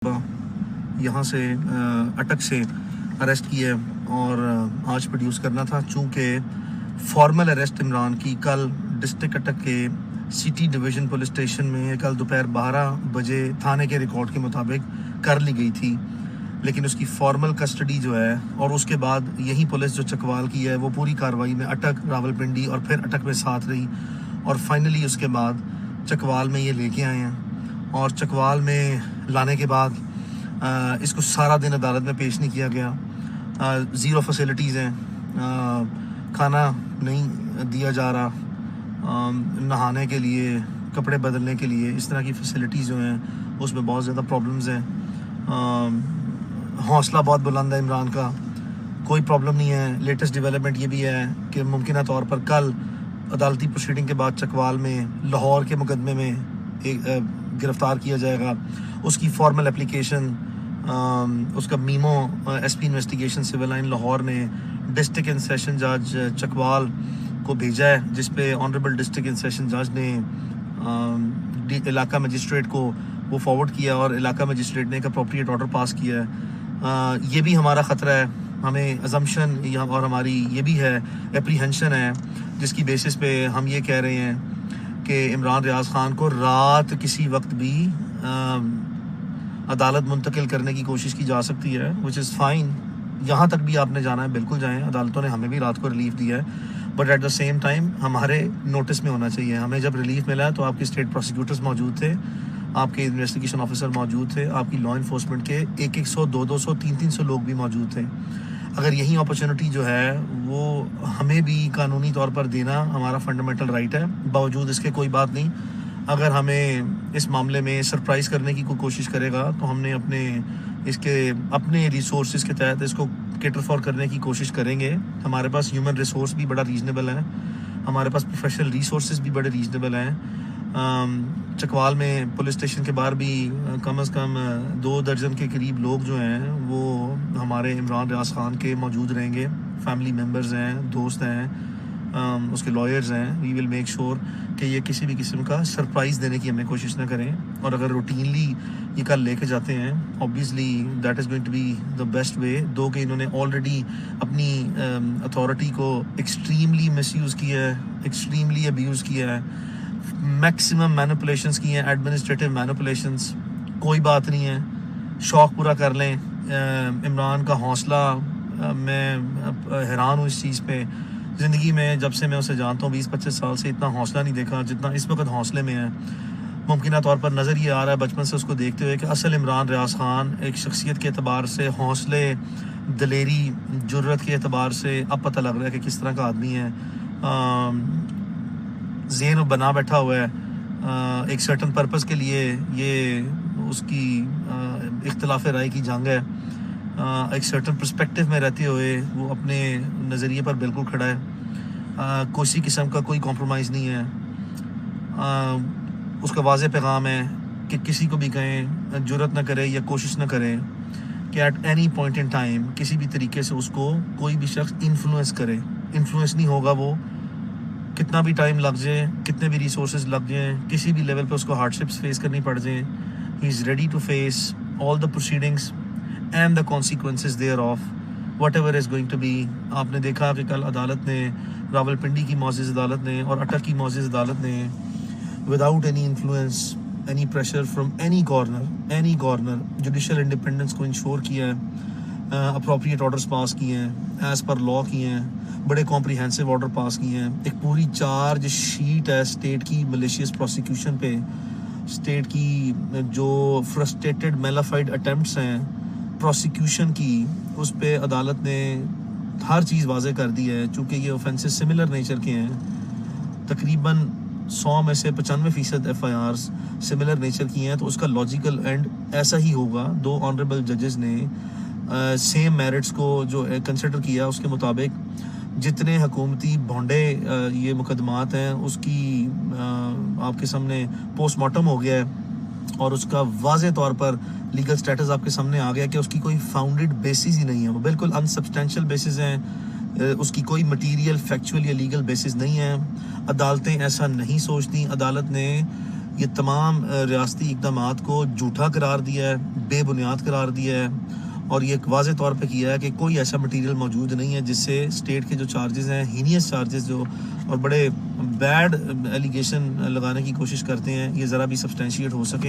यहाँ से अटक से अरेस्ट किया और आज प्रोड्यूस करना था। चूँकि फॉर्मल अरेस्ट इमरान की कल डिस्ट्रिक्ट अटक के सिटी डिवीज़न पुलिस स्टेशन में कल दोपहर 12 बजे थाने के रिकॉर्ड के मुताबिक कर ली गई थी, लेकिन उसकी फॉर्मल कस्टडी जो है और उसके बाद यही पुलिस जो चकवाल की है वो पूरी कार्रवाई में अटक, रावलपिंडी और फिर अटक में साथ रही और फाइनली उसके बाद चकवाल में ये लेके आए हैं। और चकवाल में लाने के बाद इसको सारा दिन अदालत में पेश नहीं किया गया। ज़ीरो फैसिलिटीज़ हैं, खाना नहीं दिया जा रहा, नहाने के लिए, कपड़े बदलने के लिए, इस तरह की फैसिलिटीज़ जो हैं उसमें बहुत ज़्यादा प्रॉब्लम्स हैं। हौसला बहुत बुलंद है इमरान का, कोई प्रॉब्लम नहीं है। लेटेस्ट डेवलपमेंट ये भी है कि मुमकिन तौर पर कल अदालती प्रोसीडिंग के बाद चकवाल में लाहौर के मुकदमे में एक गिरफ़्तार किया जाएगा। उसकी फॉर्मल एप्लीकेशन उसका memo SP investigation civil line Lahore ने डिस्ट्रिक्ट एंड सेशन जज चकवाल को भेजा है, जिस पे ऑनरेबल डिस्ट्रिक्ट एंड सेशन जज ने इलाका मजिस्ट्रेट को वो फॉरवर्ड किया और इलाका मजिस्ट्रेट ने एक अप्रोप्रिएट ऑर्डर पास किया है। ये भी हमारा ख़तरा है, हमें अजम्पशन और हमारी ये भी है एप्रीहेंशन है, जिसकी बेसिस पे हम ये कह रहे हैं कि इमरान रियाज ख़ान को रात किसी वक्त भी अदालत मुंतकिल करने की कोशिश की जा सकती है, विच इज़ फ़ाइन। यहाँ तक भी आपने जाना है बिल्कुल जाएं, अदालतों ने हमें भी रात को रिलीफ दिया है, but at the same time हमारे नोटिस में होना चाहिए। हमें जब रिलीफ मिला है तो आपके स्टेट प्रोसिक्यूटर्स मौजूद थे, आपके इन्वेस्टिगेशन ऑफिसर मौजूद थे, आपकी लॉ इन्फोर्समेंट के 100, 200, 300 लोग भी मौजूद थे। अगर यही अपॉर्चुनिटी जो है वो हमें भी कानूनी तौर पर देना हमारा फंडामेंटल राइट है, बावजूद इसके कोई बात नहीं। अगर हमें इस मामले में सरप्राइज़ करने की कोई कोशिश करेगा तो हमने अपने रिसोर्सेज के तहत इसको कैटर फॉर करने की कोशिश करेंगे। हमारे पास ह्यूमन रिसोर्स भी बड़ा रीजनेबल है, हमारे पास प्रोफेशनल रिसोर्सेज भी बड़े रीजनेबल हैं। चकवाल में पुलिस स्टेशन के बाहर भी कम से कम 2 दर्जन के करीब लोग जो हैं वो हमारे इमरान रियाज ख़ान के मौजूद रहेंगे। फैमिली मेम्बर्स हैं, दोस्त हैं, उसके लॉयर्स हैं। वी विल मेक श्योर कि ये किसी भी किस्म का सरप्राइज़ देने की हमें कोशिश ना करें, और अगर रूटीनली ये कल लेके जाते हैं obviously that is going to be the best way. दो कि इन्होंने ऑलरेडी अपनी अथॉरिटी को एक्सट्रीमली मिसयूज़ किया है, एक्सट्रीमली अब्यूज़ किया है, मैक्सिमम मैनिपुलेशंस की हैं, एडमिनिस्ट्रेटिव मैनिपुलेशंस। कोई बात नहीं है, शौक़ पूरा कर लें। इमरान का हौसला, मैं हैरान हूँ इस चीज़ पे। ज़िंदगी में जब से मैं उसे जानता हूँ 20-25 साल से इतना हौसला नहीं देखा जितना इस वक्त हौसले में है। मुमकिन तौर पर नज़र ये आ रहा है बचपन से उसको देखते हुए कि असल इमरान रियाज ख़ान एक शख्सियत के अतबार से, हौसले, दलेरी, जुर्रत के अतबार से अब पता लग रहा है कि किस तरह का आदमी है। ज़हन बना बैठा हुआ है एक सर्टन पर्पस के लिए। ये उसकी इख्तिलाफ राय की जंग है, एक सर्टन पर्सपेक्टिव में रहते हुए वो अपने नज़रिए पर बिल्कुल खड़ा है। किसी किस्म का कोई कॉम्प्रोमाइज़ नहीं है। उसका वाज़े पैगाम है कि किसी को भी कहें जुर्रत ना करे या कोशिश ना करें कि at any point in time किसी भी तरीके से उसको कोई भी शख्स इन्फ्लुएंस करे। इन्फ्लुएंस नहीं होगा वो, कितना भी टाइम लग जाए, कितने भी रिसोर्सेज लग जाएँ, किसी भी लेवल पे उसको हार्डशिप्स फेस करनी पड़ जाए, he is ready to face all the proceedings and the consequences thereof whatever is going to be. आपने देखा कि कल अदालत ने, रावलपिंडी की मौज़ूद अदालत ने और अटक की मौज़ूद अदालत ने without any influence, any pressure from any corner judicial independence को इंश्योर किया है। अप्रोप्रिएट ऑर्डर्स पास किए हैं, एज़ पर लॉ किए हैं, बड़े कॉम्प्रिहेंसिव ऑर्डर पास किए हैं। एक पूरी चार्ज शीट है स्टेट की मलेशियस प्रोसिक्यूशन पे, स्टेट की जो फ्रस्ट्रेटेड मेलाफाइड अटेम्प्ट्स हैं प्रोसिक्यूशन की, उस पे अदालत ने हर चीज़ वाज़े कर दी है। चूँकि ये ऑफेंसेस सिमिलर नेचर के हैं, तकरीबन 100 में से 95% FIRs सिमिलर नेचर की हैं, तो उसका लॉजिकल एंड ऐसा ही होगा। 2 ऑनरेबल जजेस ने सेम मेरिट्स को जो कंसिडर किया, उसके मुताबिक जितने हुकूमती भोंडे ये मुकदमात हैं उसकी आपके सामने पोस्टमार्टम हो गया है और उसका वाज़े तौर पर लीगल स्टेटस आपके सामने आ गया कि उसकी कोई फाउंडेड बेसिस ही नहीं है, वो बिल्कुल अनसब्सटेंशियल बेसिस हैं, उसकी कोई मटीरियल, फैक्चुअल या लीगल बेसिस नहीं है। अदालतें ऐसा नहीं सोचती। अदालत ने ये तमाम रियासती इक़दामात को झूठा करार दिया है, बेबुनियाद करार दिया है, और ये एक वाज़े तौर पे किया है कि कोई ऐसा मटीरियल मौजूद नहीं है जिससे स्टेट के जो चार्जेस हैं, हीनियस चार्जेस जो और बड़े बैड एलिगेशन लगाने की कोशिश करते हैं, ये ज़रा भी सब्सटेंशिएट हो सके।